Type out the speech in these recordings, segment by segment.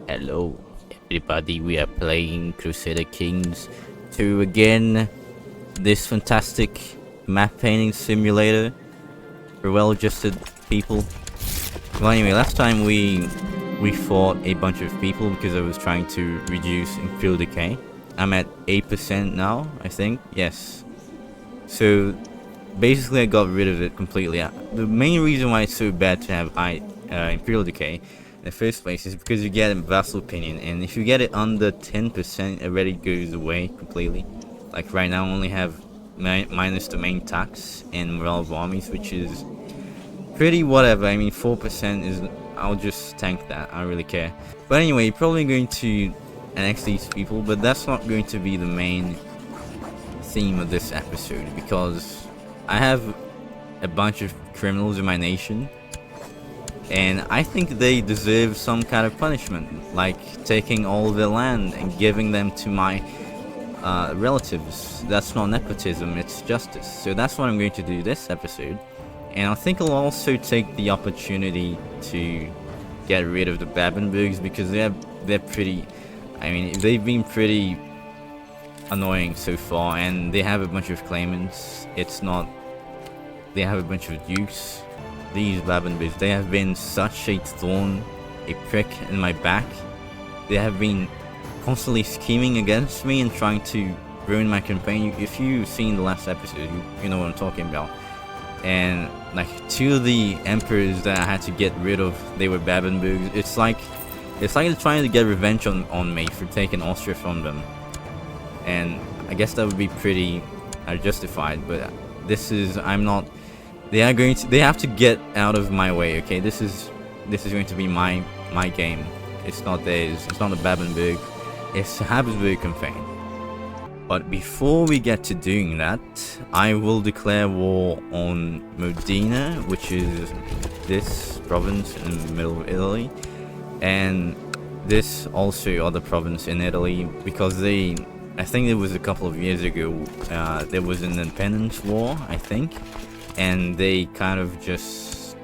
Hello everybody, we are playing Crusader Kings II again. This fantastic map painting simulator for well-adjusted people. Well, anyway, last time we fought a bunch of people because I was trying to reduce Imperial Decay. I'm at 8% now, I think. Yes. So basically I got rid of it completely. The main reason why it's so bad to have Imperial Decay in the first place is because you get a vassal opinion, and if you get it under 10%, it already goes away completely. Like right now I only have minus the main tax and morale of armies, which is pretty whatever. I mean, 4% is, I'll just tank that, I don't really care. But anyway, you're probably going to annex these people, but that's not going to be the main theme of this episode, because I have a bunch of criminals in my nation, and I think they deserve some kind of punishment, like taking all their land and giving them to my relatives. That's not nepotism, it's justice. So that's what I'm going to do this episode. And I think I'll also take the opportunity to get rid of the Babenbergs, because they're pretty, I mean, they've been pretty annoying so far, and they have a bunch of claimants. It's not, they have a bunch of dukes. These Babenbergs, they have been such a thorn, a prick in my back. They have been constantly scheming against me and trying to ruin my campaign. If you've seen the last episode, you know what I'm talking about. And like, two of the emperors that I had to get rid of, they were Babenbergs. It's like they're trying to get revenge on me for taking Austria from them. And I guess that would be pretty justified, but this is, I'm not, they have to get out of my way, okay? This is going to be my game. It's not theirs. It's not a Babenberg, it's a Habsburg campaign. But before we get to doing that, I will declare war on Modena, which is this province in the middle of Italy, and this also other province in Italy, because they, I think it was a couple of years ago, there was an independence war, I think, and they kind of just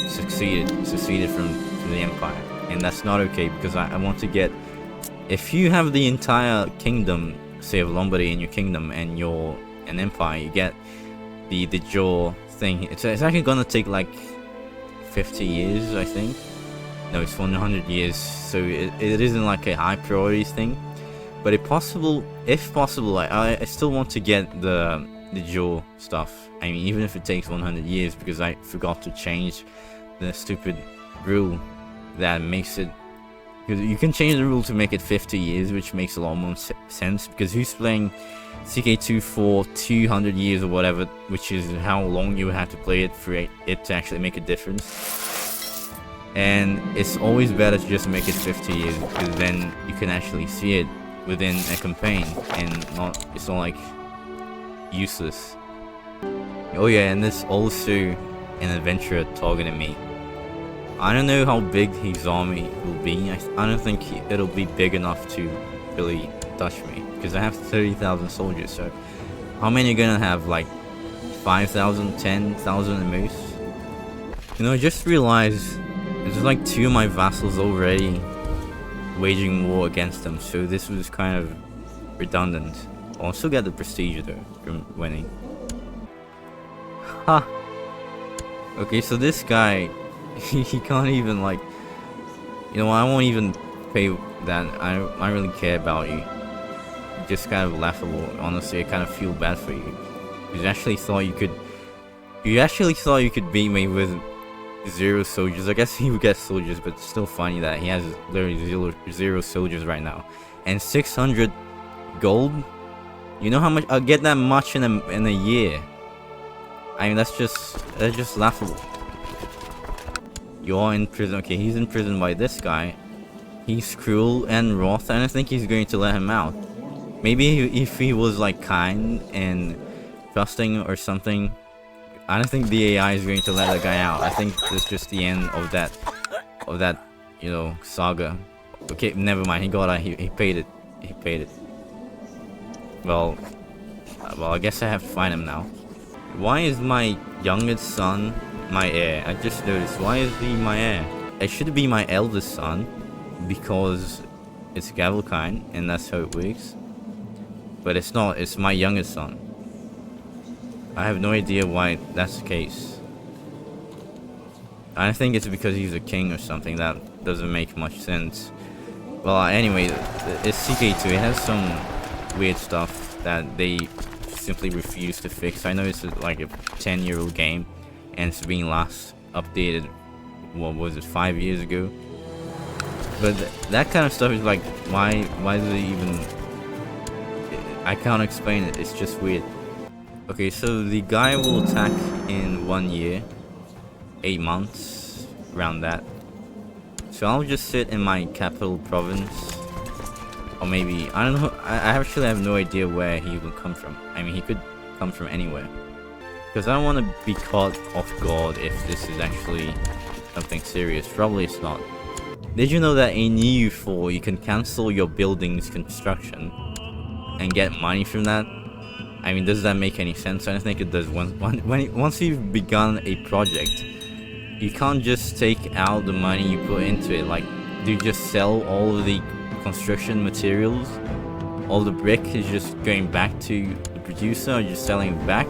seceded from the empire, and that's not okay, because I want to get, if you have the entire kingdom, say of Lombardy in your kingdom, and you're an empire, you get the jaw thing. It's actually gonna take like 50 years, I think. No, it's 100 years, so it isn't like a high priority thing. But if possible, I still want to get the jaw stuff. I mean, even if it takes 100 years, because I forgot to change the stupid rule that makes it. You can change the rule to make it 50 years, which makes a lot more sense, because who's playing CK2 for 200 years or whatever, which is how long you would have to play it for it to actually make a difference. And it's always better to just make it 50 years, because then you can actually see it within a campaign, and it's not like useless. Oh yeah, and there's also an adventurer targeting me. I don't know how big his army will be. I don't think it'll be big enough to really touch me, because I have 30,000 soldiers. So how many are gonna have? Like 5,000, 10,000 at most? You know, I just realized there's like 2 of my vassals already waging war against them, so this was kind of redundant. I'll still get the prestige though from winning. Ha! Okay, so this guy, he can't even, like, you know, I won't even pay that. I don't really care about you. Just kind of laughable. Honestly, I kind of feel bad for you. You actually thought you could beat me with 0 soldiers. I guess he would get soldiers, but it's still funny that he has literally 0 soldiers right now. And 600 gold? You know how much I'll get that much in a year? I mean, that's just laughable. You're in prison. Okay, he's in prison by this guy. He's cruel and wrath, and I think he's going to let him out. Maybe if he was like kind and trusting or something, I don't think the AI is going to let the guy out. I think that's just the end of that, you know, saga. Okay, never mind. He got out. He paid it. He paid it. Well, I guess I have to find him now. Why is my youngest son my heir? I just noticed. Why is he my heir? It should be my eldest son. because it's Gavelkind and that's how it works. But it's not, it's my youngest son. I have no idea why that's the case. I think it's because he's a king or something. That doesn't make much sense. Well, anyway, it's CK2. It has some weird stuff that they simply refuse to fix. I know it's like a 10-year-old game, and it's being last updated, what was it, 5 years ago? But that kind of stuff is like, why does it even... I can't explain it, it's just weird. Okay, so the guy will attack in 1 year, 8 months, around that. So I'll just sit in my capital province, or maybe, I don't know, I actually have no idea where he will come from. I mean, he could come from anywhere. Because I don't want to be caught off guard if this is actually something serious. Probably it's not. Did you know that in EU4 you can cancel your building's construction and get money from that? I mean, does that make any sense? I don't think it does. Once you've begun a project, you can't just take out the money you put into it. Like, do you just sell all of the construction materials? All the brick is just going back to the producer, or just selling it back?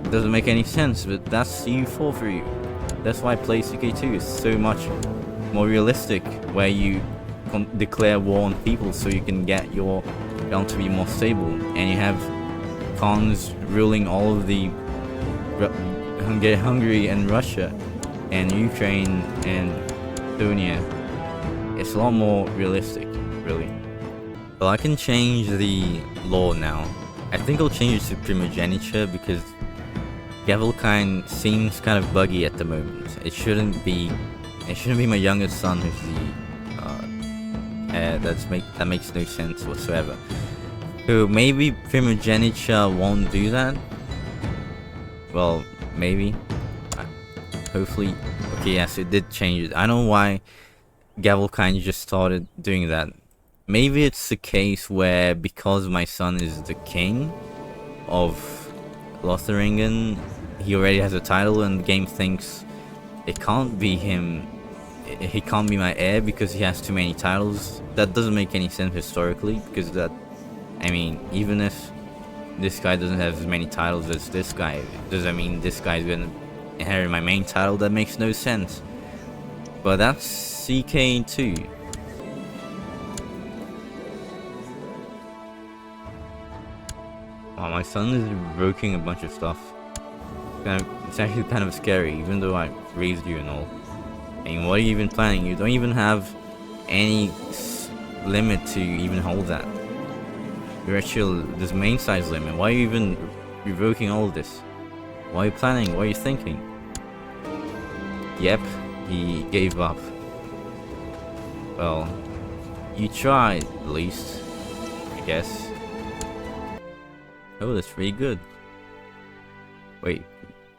It doesn't make any sense, but that's EU4 for you. That's why play CK2 is so much more realistic, where you declare war on people so you can get your realm to be more stable, and you have Khans ruling all of the Hungary and Russia and Ukraine and Estonia. It's a lot more realistic, really. Well, I can change the law now. I think I'll change it to primogeniture because Gavelkind seems kind of buggy at the moment. It shouldn't be my youngest son who's the heir. That makes no sense whatsoever. So maybe primogeniture won't do that. Well, maybe. Hopefully. Okay, yes, it did change it. I don't know why Gavelkind just started doing that. Maybe it's the case where because my son is the king of Lotharingen, he already has a title, and the game thinks it can't be him. He can't be my heir because he has too many titles. That doesn't make any sense historically, because that, I mean, even if this guy doesn't have as many titles as this guy, does that mean this guy's gonna inherit my main title? That makes no sense. But that's CK2. Wow, my son is revoking a bunch of stuff. It's actually kind of scary, even though I raised you and all. I mean, what are you even planning? You don't even have any limit to even hold that. You're actually this main size limit. Why are you even revoking all of this? What are you planning? What are you thinking? Yep, he gave up. Well, you tried at least, I guess. Oh, that's pretty good. Wait,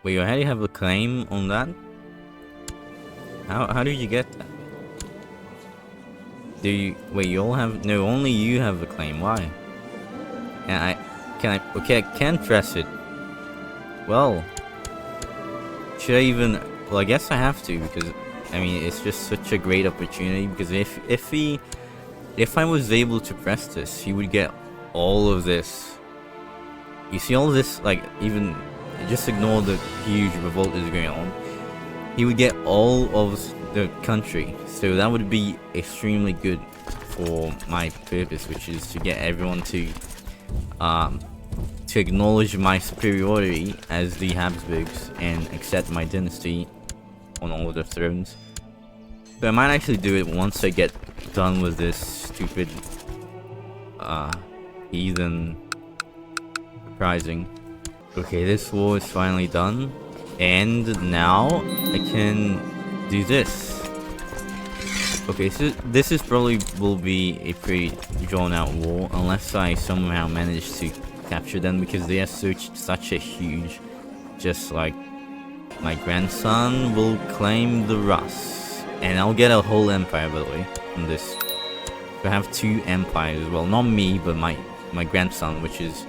you already have a claim on that? How did you get that? Do you, wait, you all have, no, only you have a claim, why? Okay, I can press it. Well, should I even, well, I guess I have to, because, I mean, it's just such a great opportunity, because if I was able to press this, he would get all of this. You see all this, like, even, just ignore the huge revolt that's going on. He would get all of the country, so that would be extremely good for my purpose, which is to get everyone to acknowledge my superiority as the Habsburgs and accept my dynasty on all of the thrones. But I might actually do it once I get done with this stupid heathen uprising. Okay, this war is finally done, and now I can do this. Okay, so this is probably will be a pretty drawn out war unless I somehow manage to capture them, because they are such a huge, just like my grandson will claim the Rus, and I'll get a whole empire, by the way, from this. I have 2 empires, well, not me, but my grandson, which is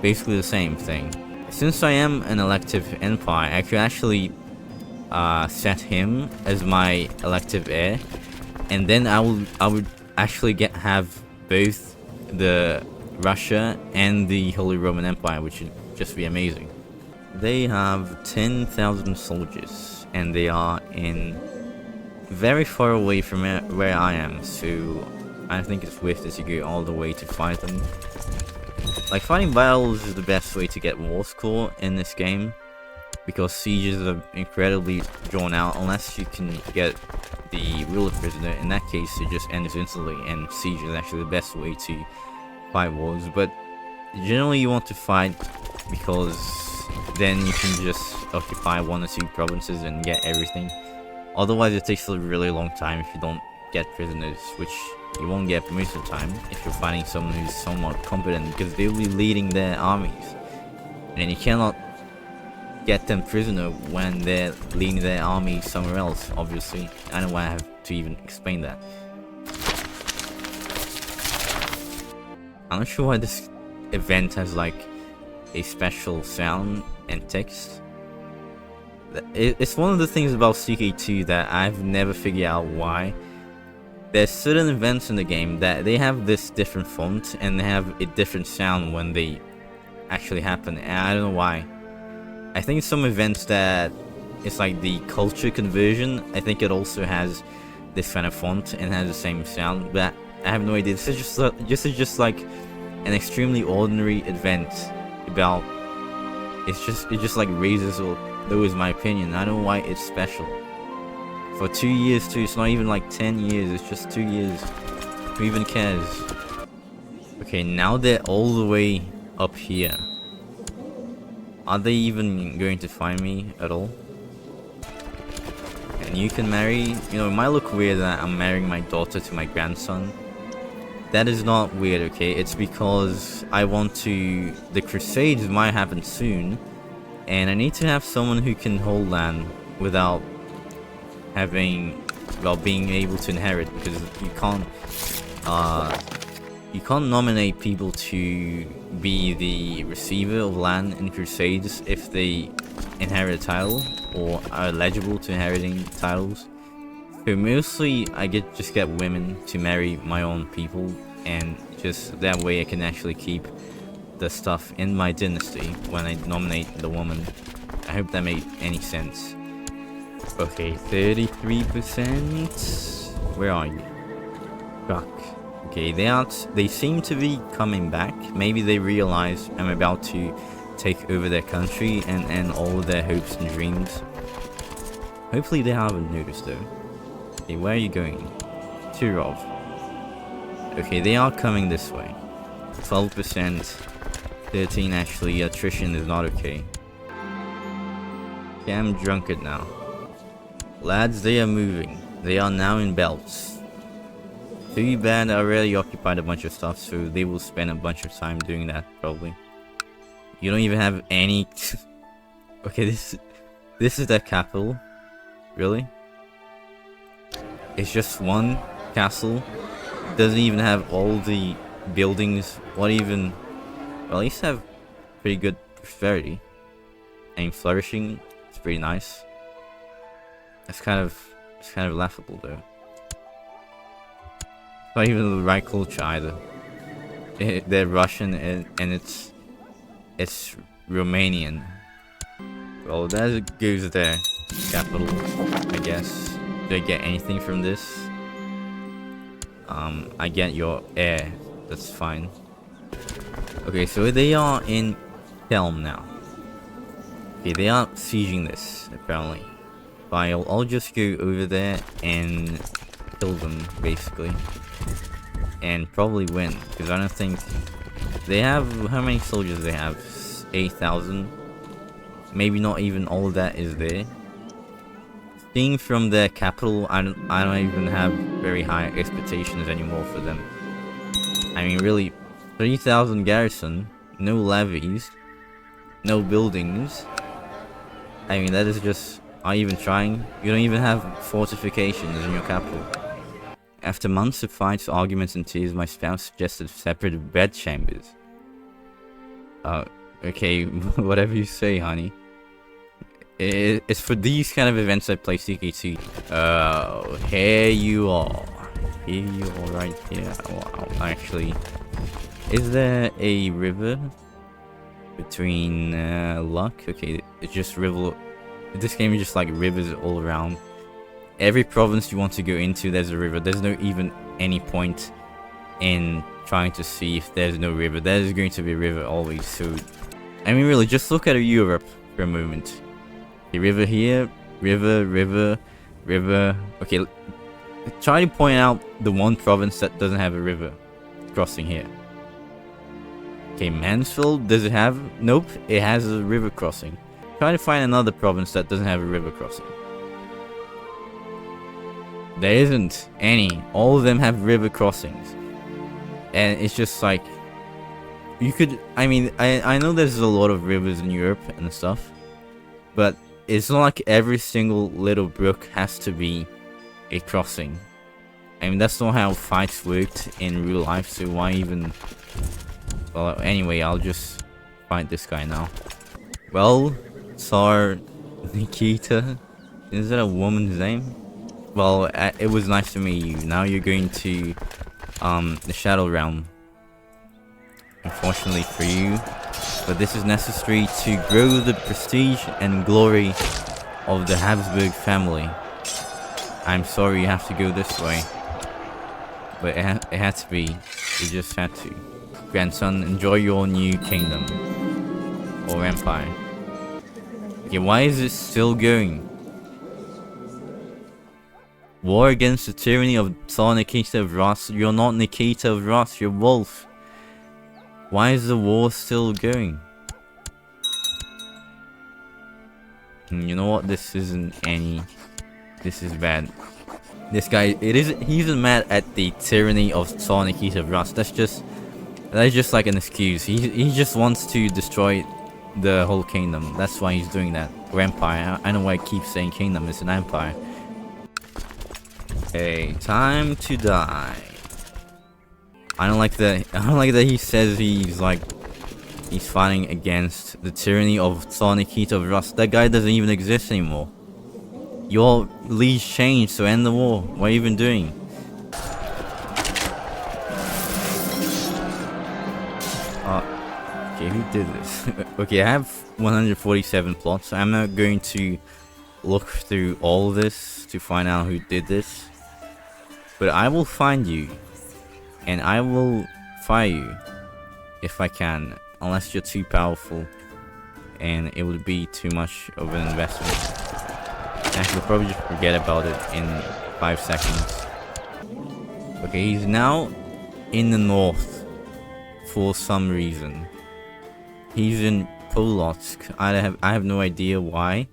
basically the same thing. Since I am an elective empire, I could actually set him as my elective heir, and then I would actually have both the Russia and the Holy Roman Empire, which would just be amazing. They have 10,000 soldiers, and they are in very far away from where I am, so I think it's worth it to go all the way to fight them. Like, fighting battles is the best way to get war score in this game, because sieges are incredibly drawn out unless you can get the ruler prisoner. In that case, it just ends instantly, and siege is actually the best way to fight wars. But generally you want to fight because then you can just occupy 1 or 2 provinces and get everything. Otherwise it takes a really long time if you don't get prisoners, which you won't get most of the time if you're fighting someone who's somewhat competent, because they'll be leading their armies, and you cannot get them prisoner when they're leading their army somewhere else, obviously. I don't know why I have to even explain that. I'm not sure why this event has like a special sound and text. It's one of the things about CK2 that I've never figured out why. There's certain events in the game that they have this different font and they have a different sound when they actually happen, and I don't know why. I think some events that it's like the culture conversion, I think it also has this kind of font and has the same sound, but I have no idea. This is just like an extremely ordinary event about, it just like raises or lowers my opinion. I don't know why it's special. For 2 years too, it's not even like 10 years, it's just 2 years. Who even cares? Okay, now they're all the way up here. Are they even going to find me at all? And you can marry, you know, it might look weird that I'm marrying my daughter to my grandson. That is not weird, okay? It's because I want to, the Crusades might happen soon, and I need to have someone who can hold land without having, well, being able to inherit, because you can't nominate people to be the receiver of land in Crusades if they inherit a title or are eligible to inheriting titles. So mostly I just get women to marry my own people, and just that way I can actually keep the stuff in my dynasty when I nominate the woman. I hope that made any sense. Okay, 33%. Where are you? Fuck. Okay, they seem to be coming back. Maybe they realize I'm about to take over their country and end all of their hopes and dreams. Hopefully they haven't noticed though. Okay, where are you going? Turov. Okay, they are coming this way. 12%. 13 actually. Attrition is not okay. Okay, I'm drunkard now. Lads, they are moving. They are now in belts. Too bad I already occupied a bunch of stuff, so they will spend a bunch of time doing that, probably. You don't even have any... Okay, this is their capital. Really? It's just one castle. It doesn't even have all the buildings. What even... Well, at least have pretty good prosperity. And flourishing. It's pretty nice. It's kind of laughable though. Not even the right culture either. They're Russian and it's Romanian. Well, that goes their capital, I guess. Do I get anything from this? I get your heir. That's fine. Okay, so they are in Kelm now. Okay, they are sieging this apparently. But I'll just go over there and kill them, basically. And probably win, because I don't think... They have... How many soldiers they have? 8,000? Maybe not even all of that is there. Seeing from their capital, I don't even have very high expectations anymore for them. I mean, really, 3,000 garrison, no levies, no buildings. I mean, that is just... Are you even trying? You don't even have fortifications in your capital. After months of fights, arguments, and tears, my spouse suggested separate bed chambers. Okay, whatever you say, honey. It's for these kind of events I play CK2. Oh, here you are. here or right here? Well, actually, is there a river between Luck? Okay, it's just river. This game is just like rivers all around. Every province you want to go into, there's a river. There's no even any point in trying to see if there's no river. There's going to be a river always. So, I mean, really, just look at Europe for a moment. A river here, river. Okay, try to point out the one province that doesn't have a river crossing here. Okay, Mansfield, does it have? Nope, it has a river crossing. Try to find another province that doesn't have a river crossing. There isn't any. All of them have river crossings. And it's just like, you could, I mean, I know there's a lot of rivers in Europe and stuff, but it's not like every single little brook has to be a crossing. I mean, that's not how fights worked in real life, so why even... Well, anyway, I'll just fight this guy now. Well, Tsar Nikita, is that a woman's name? Well, it was nice to meet you. Now you're going to the Shadow Realm. Unfortunately for you, but this is necessary to grow the prestige and glory of the Habsburg family. I'm sorry you have to go this way, but it had to be. You just had to. Grandson, enjoy your new kingdom or empire. Okay, why is it still going? War against the tyranny of Tsar Nikita of Rus. You're not Nikita of Rus, you're Wolf. Why is the war still going? You know what? This isn't any... This is bad. This guy, he isn't mad at the tyranny of Tsar Nikita of Rus. That's just like an excuse. He just wants to destroy the whole kingdom. That's why he's doing that. Or empire. I know why I keep saying kingdom. It's an empire. Okay, time to die. I don't like that he says he's fighting against the tyranny of Tsar Nikita of Rus. That guy doesn't even exist anymore. Your liege changed, so end the war. What are you even doing? Okay, who did this? Okay, I have 147 plots. I'm not going to look through all of this to find out who did this. But I will find you. And I will fire you. If I can. Unless you're too powerful. And it would be too much of an investment. I could probably just forget about it in 5 seconds. Okay, he's now in the north. For some reason. He's in Polotsk. I have no idea why.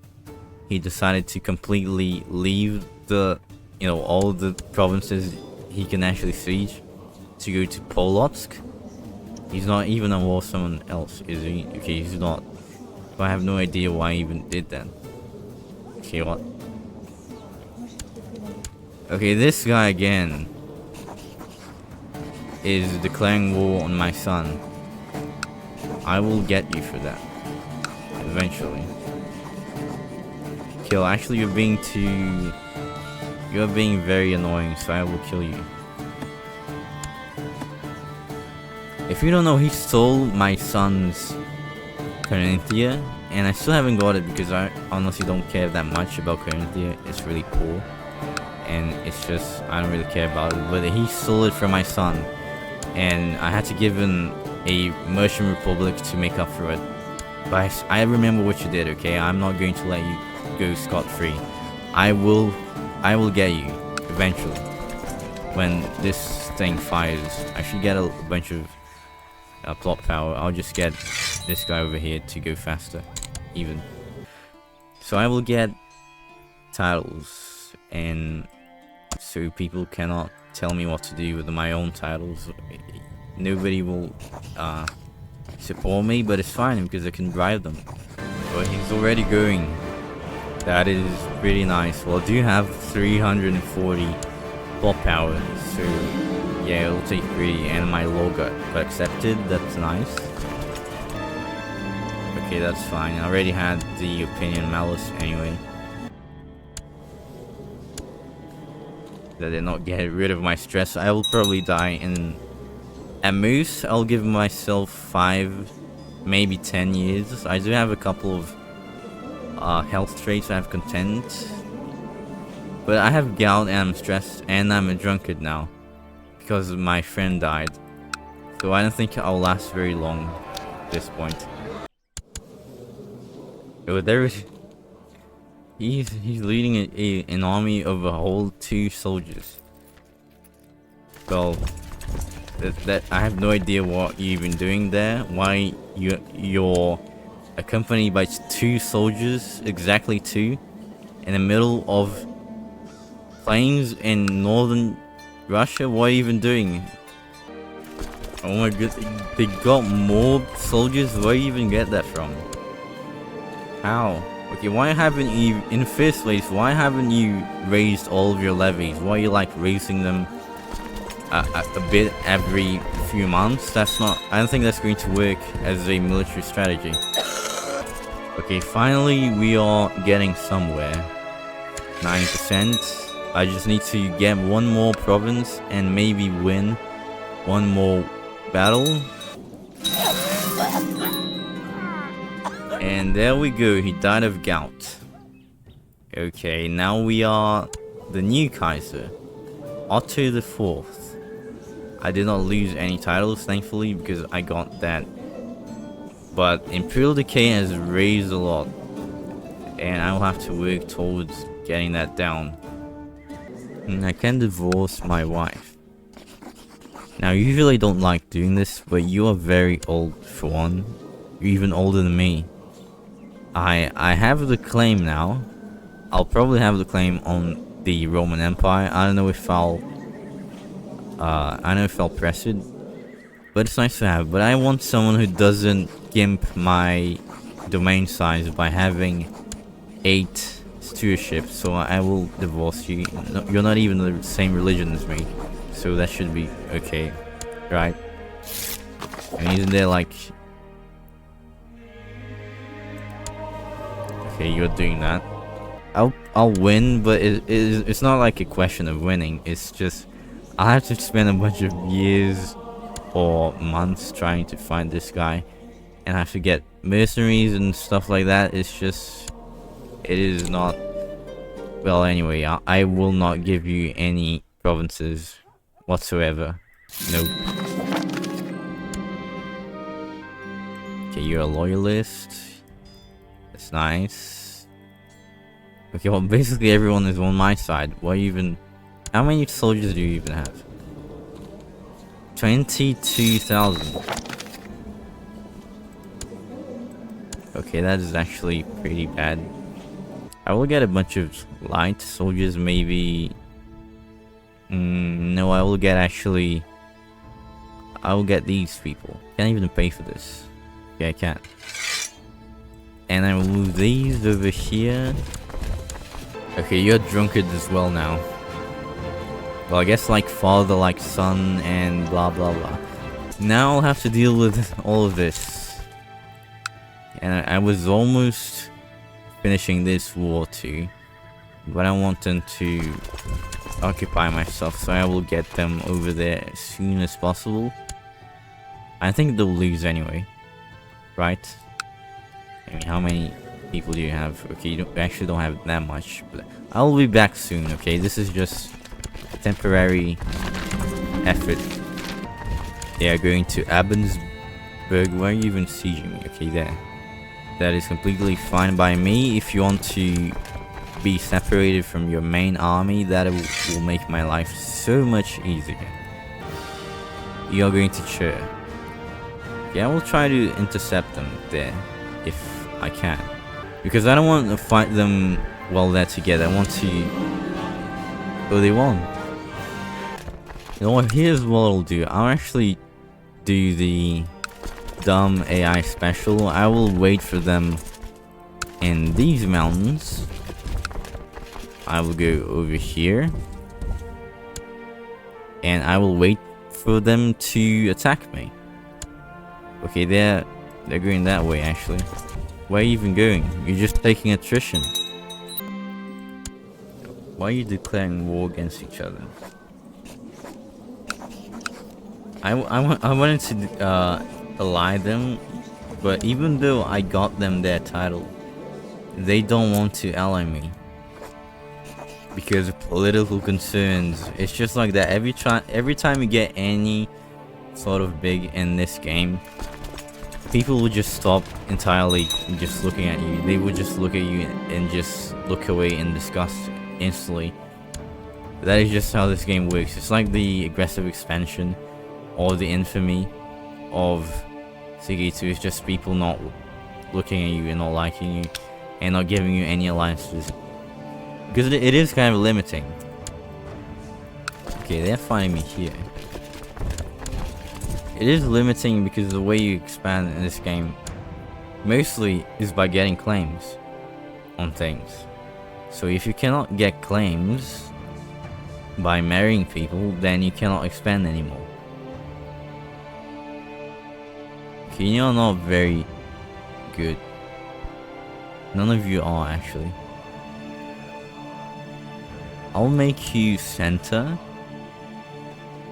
He decided to completely leave the... You know, all the provinces he can actually siege to go to Polotsk. He's not even a war someone else, is he? Okay, he's not. But I have no idea why he even did that. Okay, what? Okay, this guy again is declaring war on my son. I will get you for that. Eventually. Kill, actually you're being too... You're being very annoying, so I will kill you. If you don't know, he stole my son's Carinthia, and I still haven't got it because I honestly don't care that much about Carinthia. It's really cool, and it's just, I don't really care about it, but he stole it from my son, and I had to give him a Merchant Republic to make up for it. But I remember what you did, okay? I'm not going to let you go scot-free. I will get you, eventually. When this thing fires, I should get a bunch of plot power. I'll just get this guy over here to go faster, even. So I will get titles, and so people cannot tell me what to do with my own titles. Nobody will support me, but it's fine because I can drive them. But he's already going. That is pretty nice. Well, I do have 340 plot power, so yeah, it'll take 3, and my law got accepted. That's nice. Okay, that's fine. I already had the opinion malice anyway. That did not get rid of my stress. I will probably die in... At most, I'll give myself 5, maybe 10 years. I do have a couple of health traits. I have content. But I have gout and I'm stressed and I'm a drunkard now. Because my friend died. So I don't think I'll last very long at this point. Oh, there is... He's leading an army of a whole 2 soldiers. Well, that I have no idea what you're even doing there. Why you're accompanied by 2 soldiers, exactly 2, in the middle of plains in northern Russia? What are you even doing? Oh my god, they got more soldiers? Where do you even get that from? How? Okay, why haven't you, in the first place, why haven't you raised all of your levies? Why are you like raising them a bit every few months? That's not, I don't think that's going to work as a military strategy. Okay, finally we are getting somewhere. 9%. I just need to get one more province and maybe win one more battle. And there we go, he died of gout. Okay, now we are the new Kaiser, Otto the 4th. I did not lose any titles, thankfully, because I got that. But Imperial Decay has raised a lot, and I will have to work towards getting that down. And I can divorce my wife. Now, I usually don't like doing this, but you are very old for one. You're even older than me. I have the claim now. I'll probably have the claim on the Roman Empire. I don't know if I'll press it, but it's nice to have. But I want someone who doesn't gimp my domain size by having 8 stewardship, so I will divorce you. No, you're not even the same religion as me, so that should be okay, right? And isn't there like... Okay, you're doing that. I'll win, but it's not like a question of winning. It's just I'll have to spend a bunch of years or months trying to find this guy, and I have to get mercenaries and stuff like that. It's just, it is not... Well, anyway, I will not give you any provinces whatsoever. Nope. Okay, you're a loyalist. That's nice. Okay, well, basically everyone is on my side. Why even... How many soldiers do you even have? 22,000. Okay, that is actually pretty bad. I will get a bunch of light soldiers, maybe... no, I will get actually... I will get these people. Can't even pay for this. Yeah, I can't. And I will move these over here. Okay, you're drunkard as well now. Well, I guess like father, like son, and blah blah blah. Now I'll have to deal with all of this. And I was almost finishing this war too, but I want them to occupy myself, so I will get them over there as soon as possible. I think they'll lose anyway, right? I mean, how many people do you have? Okay, you actually don't have that much, but I'll be back soon, okay? This is just a temporary effort. They are going to Abensburg. Where are you even sieging me? Okay, there. That is completely fine by me. If you want to be separated from your main army, that will make my life so much easier. You are going to Chur. Yeah, I will try to intercept them there, if I can. Because I don't want to fight them while they're together. I want to... Oh, they won. You know what, here's what I'll do. I'll actually do the dumb AI special. I will wait for them in these mountains. I will go over here. And I will wait for them to attack me. Okay, they're going that way actually. Where are you even going? You're just taking attrition. Why are you declaring war against each other? I wanted to ally them, but even though I got them their title, they don't want to ally me because of political concerns. It's just like that every time you get any sort of big in this game, people will just stop entirely just looking at you. They will just look at you and just look away in disgust instantly. That is just how this game works. It's like the aggressive expansion or the infamy of CK2. It's just people not looking at you and not liking you and not giving you any alliances, because it is kind of limiting. Okay, they're finding me here. It is limiting because the way you expand in this game mostly is by getting claims on things. So if you cannot get claims by marrying people, then you cannot expand anymore. Okay, you're not very good. None of you are, actually. I'll make you center,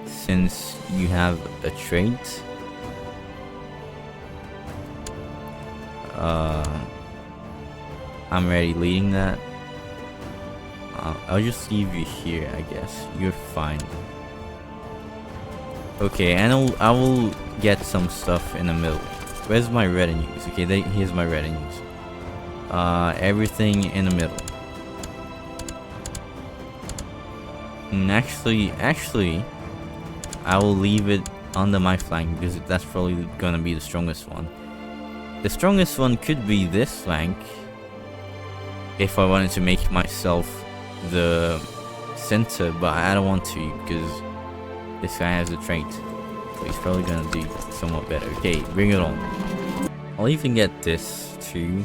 since you have a trait. I'm already leading that. I'll just leave you here, I guess. You're fine. Okay, and I will get some stuff in the middle. Where's my retinues? Okay, here's my retinues. Everything in the middle. And actually, I will leave it under my flank because that's probably gonna be the strongest one. The strongest one could be this flank if I wanted to make myself the center, but I don't want to because this guy has a trait, so he's probably gonna do somewhat better. Okay, bring it on. I'll even get this too.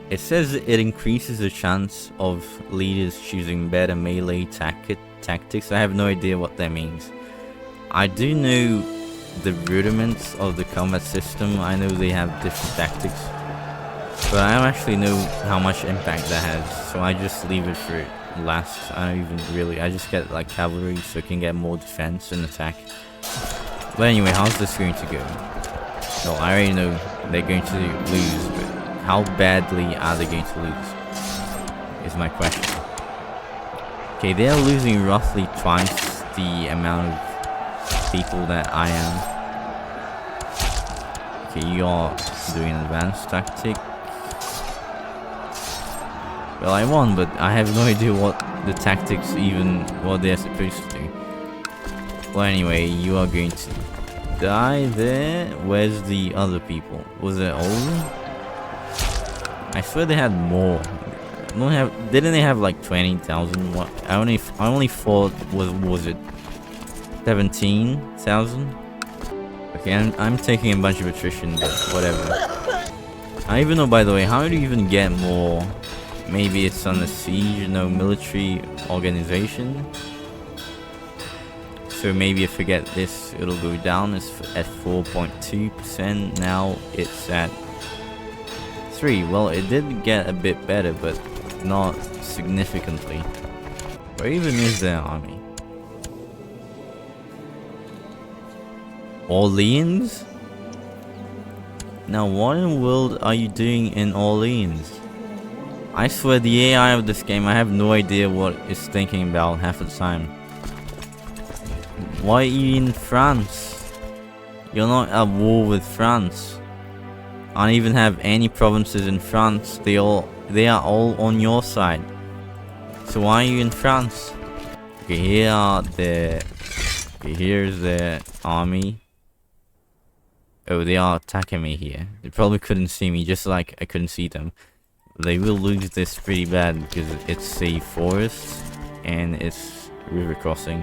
It says it increases the chance of leaders choosing better melee tactics. I have no idea what that means. I do know the rudiments of the combat system. I know they have different tactics, but I don't actually know how much impact that has, so I just leave it for last. I don't even really, I just get like cavalry so I can get more defense and attack. But anyway, how's this going to go? Well, I already know they're going to lose, but how badly are they going to lose is my question. Okay, they're losing roughly twice the amount of people that I am. Okay, you are doing an advanced tactic. Well, I won, but I have no idea what the tactics even, what they're supposed to do. Well, anyway, you are going to die there. Where's the other people? Was it all of them? I swear they had more. Didn't they have like 20,000? What? I only thought was it 17,000? Okay, I'm taking a bunch of attrition, but whatever. I don't even know, by the way, how do you even get more? Maybe it's on the siege, no military organization. So maybe if I get this, it'll go down. It's at 4.2%. Now it's at 3. Well, it did get a bit better, but not significantly. Where even is their army? Orleans? Now, what in the world are you doing in Orleans? I swear the AI of this game, I have no idea what it's thinking about half the time. Why are you in France? You're not at war with France. I don't even have any provinces in France. They are all on your side. So why are you in France? Okay, here's the army. Oh, they are attacking me here. They probably couldn't see me, just like I couldn't see them. They will lose this pretty bad because it's a forest and it's river crossing.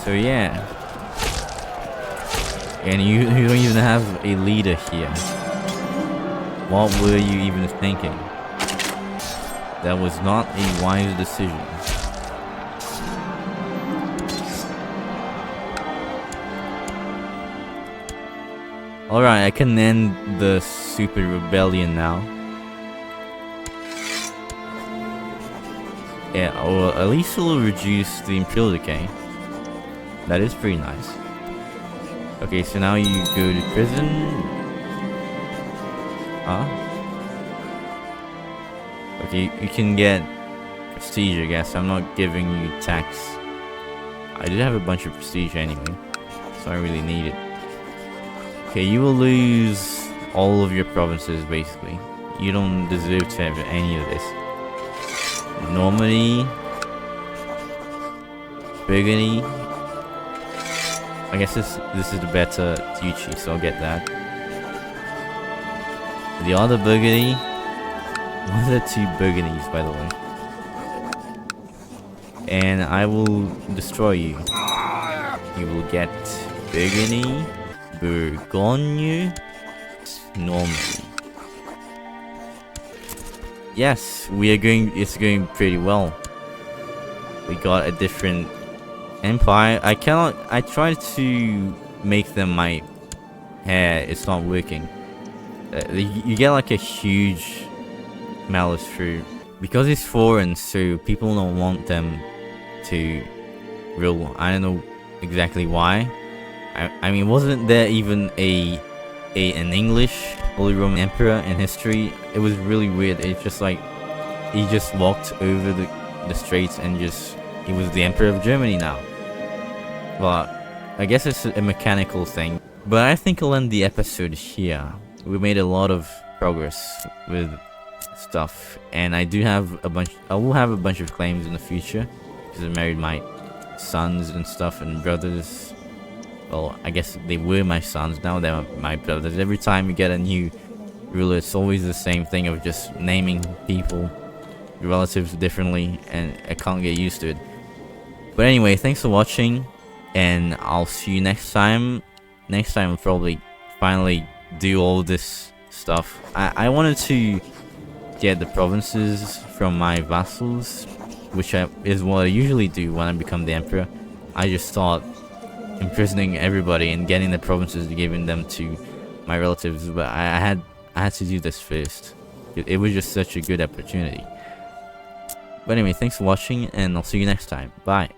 So yeah. And you don't even have a leader here. What were you even thinking? That was not a wise decision. Alright, I can end the super rebellion now. Yeah, or at least it'll reduce the imperial decay. That is pretty nice. Okay, so now you go to prison. Okay, you can get prestige, I guess. I'm not giving you tax. I did have a bunch of prestige anyway, so I really need it. Okay, you will lose all of your provinces, basically. You don't deserve to have any of this. Normandy, Burgundy. I guess this is the better duchy, so I'll get that. The other Burgundy. What are the two Burgundies, by the way? And I will destroy you. You will get Burgundy, Bourgogne, Normandy. Yes, we are going. It's going pretty well. We got a different empire. I cannot. I tried to make them my hair. It's not working. You get like a huge malice through because it's foreign, so people don't want them to rule. I don't know exactly why. I mean, wasn't there even an English Holy Roman Emperor in history? It was really weird. It's just like he just walked over the straits and he was the Emperor of Germany now. But I guess it's a mechanical thing. But I think I'll end the episode here. We made a lot of progress with stuff, and I will have a bunch of claims in the future because I married my sons and stuff and brothers. Well, I guess they were my sons, now they're my brothers. Every time you get a new ruler, it's always the same thing of just naming people, relatives differently, and I can't get used to it. But anyway, thanks for watching, and I'll see you next time. Next time I'll probably finally do all this stuff. I wanted to get the provinces from my vassals, which is what I usually do when I become the emperor. I just start imprisoning everybody and getting the provinces and giving them to my relatives, but I had to do this first. It was just such a good opportunity. But anyway, thanks for watching, and I'll see you next time. Bye.